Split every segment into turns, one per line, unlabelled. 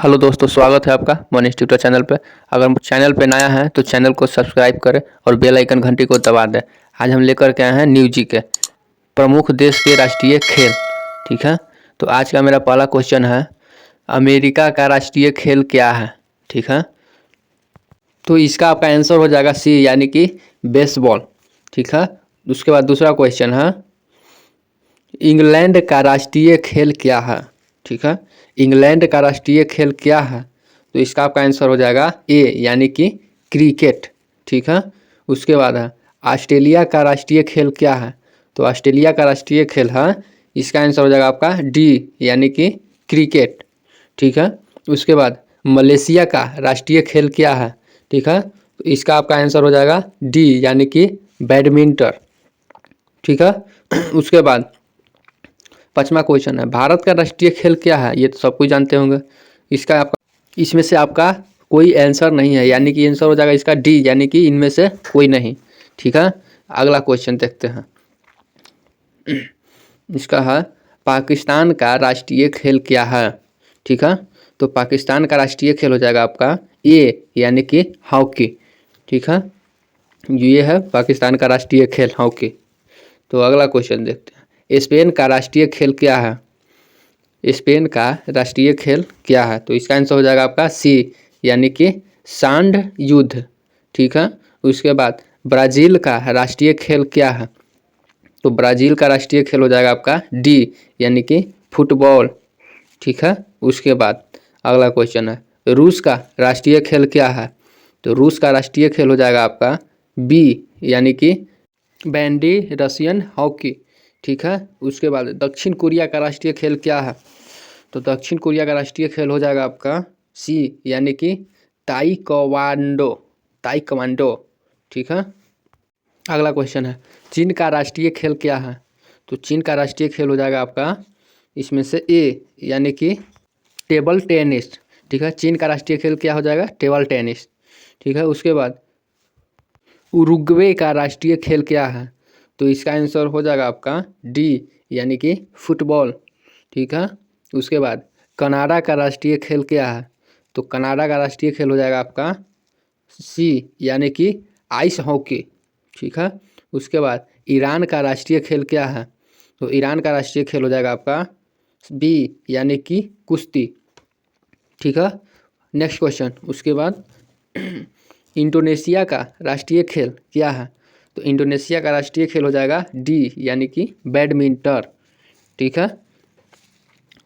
Hello दोस्तों, स्वागत है आपका मनीष ट्यूटर चैनल पे। अगर चैनल पे नया है तो चैनल को सब्सक्राइब करें और बेल आइकन घंटी को दबा दें। आज हम लेकर के आए हैं न्यूज जी के प्रमुख देश के राष्ट्रीय खेल। ठीक है, तो आज का मेरा पहला क्वेश्चन है, अमेरिका का राष्ट्रीय खेल क्या है? ठीक है, तो इसका आपका आंसर हो जाएगा सी, यानी कि बेसबॉल। ठीक है, उसके बाद दूसरा क्वेश्चन है, इंग्लैंड का राष्ट्रीय खेल क्या है? ठीक है, इंग्लैंड का राष्ट्रीय खेल क्या है? तो इसका आपका आंसर हो जाएगा ए, यानी कि क्रिकेट। ठीक है, उसके बाद है, ऑस्ट्रेलिया का राष्ट्रीय खेल क्या है? तो ऑस्ट्रेलिया का राष्ट्रीय खेल है, इसका आंसर हो जाएगा आपका डी, यानी कि क्रिकेट। ठीक है, उसके बाद मलेशिया का राष्ट्रीय खेल क्या है? ठीक है, तो इसका आपका आंसर हो जाएगा डी, यानी कि बैडमिंटन। ठीक है, उसके बाद पांचवा क्वेश्चन है, भारत का राष्ट्रीय खेल क्या है? ये तो सब कुछ जानते होंगे। इसका आपका इसमें से आपका कोई आंसर नहीं है, यानी कि आंसर हो जाएगा इसका डी, यानी कि इनमें से कोई नहीं। ठीक है, अगला क्वेश्चन देखते हैं। इसका है, पाकिस्तान का राष्ट्रीय खेल क्या है? ठीक है, तो पाकिस्तान का राष्ट्रीय खेल हो जाएगा आपका ए, यानी कि हॉकी। ठीक है, ये है पाकिस्तान का राष्ट्रीय खेल हॉकी। तो अगला क्वेश्चन देखते हैं, स्पेन का राष्ट्रीय खेल क्या है? स्पेन का राष्ट्रीय खेल क्या है? तो इसका आंसर हो जाएगा आपका सी, यानी कि सांड युद्ध। ठीक है, उसके बाद ब्राज़ील का राष्ट्रीय खेल क्या है? तो ब्राज़ील का राष्ट्रीय खेल हो जाएगा आपका डी, यानी कि फुटबॉल। ठीक है, उसके बाद अगला क्वेश्चन है, रूस का राष्ट्रीय खेल क्या है? तो रूस का राष्ट्रीय खेल हो जाएगा आपका बी, यानी कि बैंडी रशियन हॉकी। ठीक है, उसके बाद दक्षिण कोरिया का राष्ट्रीय खेल क्या है? तो दक्षिण कोरिया का राष्ट्रीय खेल हो जाएगा आपका सी, यानी कि ताइक्वांडो। ताइक्वांडो। ठीक है, अगला क्वेश्चन है, चीन का राष्ट्रीय खेल क्या है? तो चीन का राष्ट्रीय खेल हो जाएगा आपका इसमें से ए, यानी कि टेबल टेनिस। ठीक है, चीन का राष्ट्रीय खेल क्या हो जाएगा? Table tennis. ठीक है, उसके बाद उरुग्वे का राष्ट्रीय खेल क्या है? तो इसका आंसर हो जाएगा आपका डी, यानी कि फुटबॉल। ठीक है, उसके बाद कनाडा का राष्ट्रीय खेल क्या है? तो कनाडा का राष्ट्रीय खेल हो जाएगा आपका सी, यानी कि आइस हॉकी। ठीक है, उसके बाद ईरान का राष्ट्रीय खेल क्या है? तो ईरान का राष्ट्रीय खेल हो जाएगा आपका बी, यानी कि कुश्ती। ठीक है, नेक्स्ट क्वेश्चन, उसके बाद इंडोनेशिया का राष्ट्रीय खेल क्या है? तो इंडोनेशिया का राष्ट्रीय खेल हो जाएगा डी, यानी कि बैडमिंटन। ठीक है,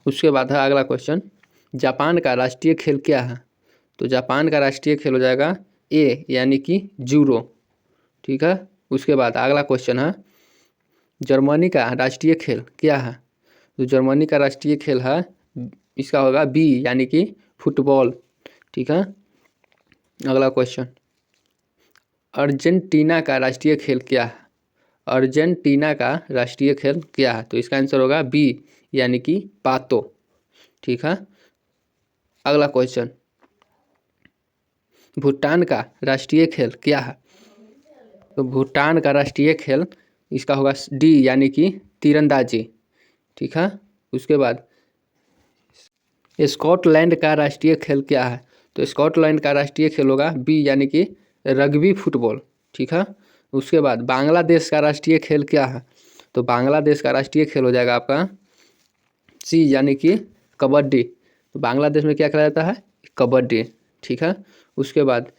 उसके बाद है अगला क्वेश्चन, जापान का राष्ट्रीय खेल क्या है? तो जापान का राष्ट्रीय खेल हो जाएगा ए, यानी कि जूडो। ठीक है, उसके बाद अगला क्वेश्चन है, जर्मनी का राष्ट्रीय खेल क्या है? तो जर्मनी का राष्ट्रीय खेल है, इसका होगा बी, यानी कि फुटबॉल। ठीक है, अगला क्वेश्चन, अर्जेंटीना का राष्ट्रीय खेल क्या है? अर्जेंटीना का राष्ट्रीय खेल क्या है? तो इसका आंसर होगा बी, यानी कि पातो। ठीक है, अगला क्वेश्चन, भूटान का राष्ट्रीय खेल क्या है? तो भूटान का राष्ट्रीय खेल इसका होगा डी, यानी कि तीरंदाजी। ठीक है, उसके बाद स्कॉटलैंड का राष्ट्रीय खेल क्या है? तो स्कॉटलैंड का राष्ट्रीय खेल होगा बी, यानी कि रग्बी फुटबॉल। ठीक है, उसके बाद बांग्लादेश का राष्ट्रीय खेल क्या है? तो बांग्लादेश का राष्ट्रीय खेल हो जाएगा आपका सी, यानी कि कबड्डी। तो बांग्लादेश में क्या खेला जाता है? कबड्डी। ठीक है, उसके बाद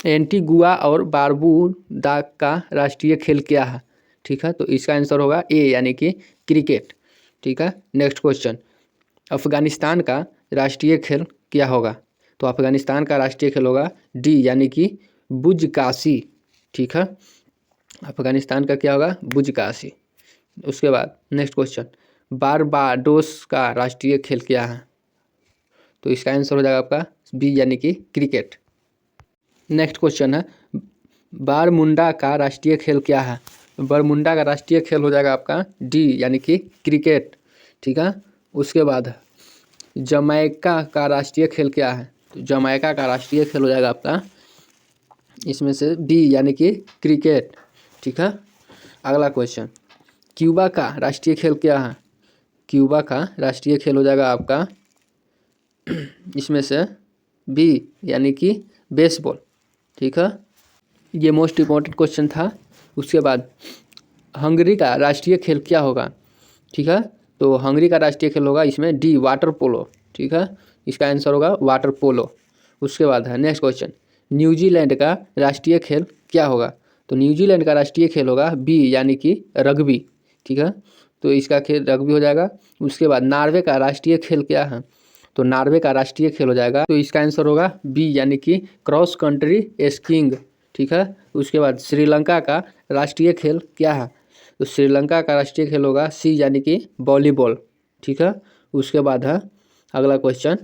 एंटीगुआ और बारबूदा का राष्ट्रीय खेल क्या है? ठीक है, तो इसका आंसर होगा ए, यानी कि क्रिकेट। ठीक है, नेक्स्ट क्वेश्चन, अफगानिस्तान का राष्ट्रीय खेल क्या होगा? तो अफगानिस्तान का राष्ट्रीय खेल होगा डी, यानी कि बुजकाशी। ठीक है, अफगानिस्तान का क्या होगा? बुजकाशी। उसके बाद नेक्स्ट क्वेश्चन, बारबाडोस का राष्ट्रीय खेल क्या है? तो इसका आंसर हो जाएगा आपका बी, यानी कि क्रिकेट। नेक्स्ट क्वेश्चन है, बारमुंडा का राष्ट्रीय खेल क्या है? बारमुंडा का राष्ट्रीय खेल हो जाएगा आपका डी, यानी कि क्रिकेट। ठीक है, उसके बाद जमैका का राष्ट्रीय खेल क्या है? तो जमैका का राष्ट्रीय खेल हो जाएगा आपका इसमें से बी, यानी कि क्रिकेट। ठीक है, अगला क्वेश्चन, क्यूबा का राष्ट्रीय खेल क्या है? क्यूबा का राष्ट्रीय खेल हो जाएगा आपका इसमें से बी यानी कि बेसबॉल। ठीक है, ये मोस्ट इम्पोर्टेंट क्वेश्चन था। उसके बाद हंगरी का राष्ट्रीय खेल क्या होगा? ठीक है, तो हंगरी का राष्ट्रीय खेल होगा इसमें डी वाटर पोलो। ठीक है, इसका आंसर होगा वाटर पोलो। उसके बाद है नेक्स्ट क्वेश्चन, न्यूजीलैंड का राष्ट्रीय खेल क्या होगा? तो न्यूजीलैंड का राष्ट्रीय खेल होगा बी यानी कि रग्बी। ठीक है, तो इसका खेल रग्बी हो जाएगा। उसके बाद नॉर्वे का राष्ट्रीय खेल क्या है? तो नॉर्वे का राष्ट्रीय खेल हो जाएगा, तो इसका आंसर होगा बी यानी कि क्रॉस कंट्री स्कीइंग। ठीक है, उसके बाद श्रीलंका का राष्ट्रीय खेल क्या है? तो श्रीलंका का राष्ट्रीय खेल होगा सी यानी कि वॉलीबॉल। ठीक है, उसके बाद है अगला क्वेश्चन,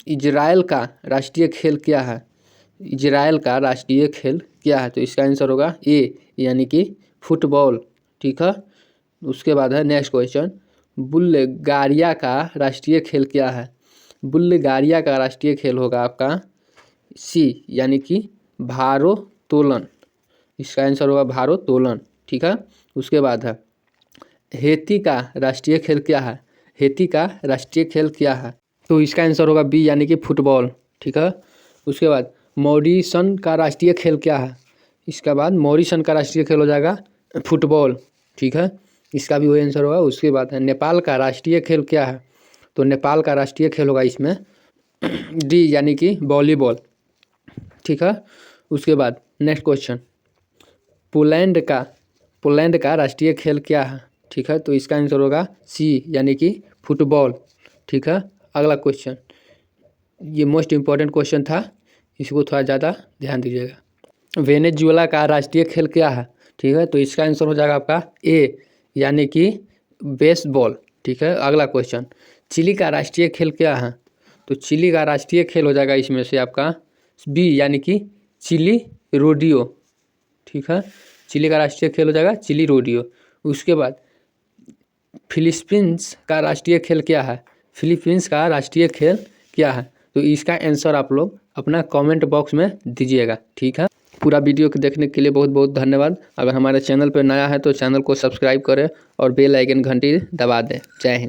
इजराइल का राष्ट्रीय खेल क्या है? इजराइल का राष्ट्रीय खेल क्या है? तो इसका आंसर होगा ए यानी कि फुटबॉल। ठीक है, उसके बाद है नेक्स्ट क्वेश्चन, बुल्गारिया का राष्ट्रीय खेल क्या है? बुल्गारिया का राष्ट्रीय खेल होगा आपका सी यानी कि भारोत्तोलन। इसका आंसर होगा भारोत्तोलन। ठीक है, उसके बाद है हेती का राष्ट्रीय खेल क्या है? हेती का राष्ट्रीय खेल क्या है? तो इसका आंसर होगा बी यानी कि फुटबॉल। ठीक है, उसके बाद मॉरिशन का राष्ट्रीय खेल क्या है? इसके बाद मॉरिशन का राष्ट्रीय खेल हो जाएगा फुटबॉल। ठीक है, इसका भी वही आंसर होगा। उसके बाद है नेपाल का राष्ट्रीय खेल क्या है? तो नेपाल का राष्ट्रीय खेल होगा इसमें डी यानी कि वॉलीबॉल। ठीक है, उसके बाद नेक्स्ट क्वेश्चन, पोलैंड का राष्ट्रीय खेल क्या है? ठीक है, तो इसका आंसर होगा सी यानी कि फुटबॉल। ठीक है, अगला क्वेश्चन, ये मोस्ट इम्पॉर्टेंट क्वेश्चन था, इसको थोड़ा ज़्यादा ध्यान दीजिएगा। वेनेजुएला का राष्ट्रीय खेल क्या है? ठीक है, तो इसका आंसर हो जाएगा आपका ए यानी कि बेसबॉल। ठीक है, अगला क्वेश्चन, चिली का राष्ट्रीय खेल क्या है? तो चिली का राष्ट्रीय खेल हो जाएगा इसमें से आपका बी यानी कि चिली रोडियो। ठीक है, चिली का राष्ट्रीय खेल हो जाएगा चिली रोडियो। उसके बाद फिलीपींस का राष्ट्रीय खेल क्या है? फिलीपींस का राष्ट्रीय खेल क्या है? तो इसका आंसर आप लोग अपना कमेंट बॉक्स में दीजिएगा। ठीक है, पूरा वीडियो को देखने के लिए बहुत बहुत धन्यवाद। अगर हमारे चैनल पर नया है तो चैनल को सब्सक्राइब करें और बेल आइकन घंटी दबा दें। जय हिंद।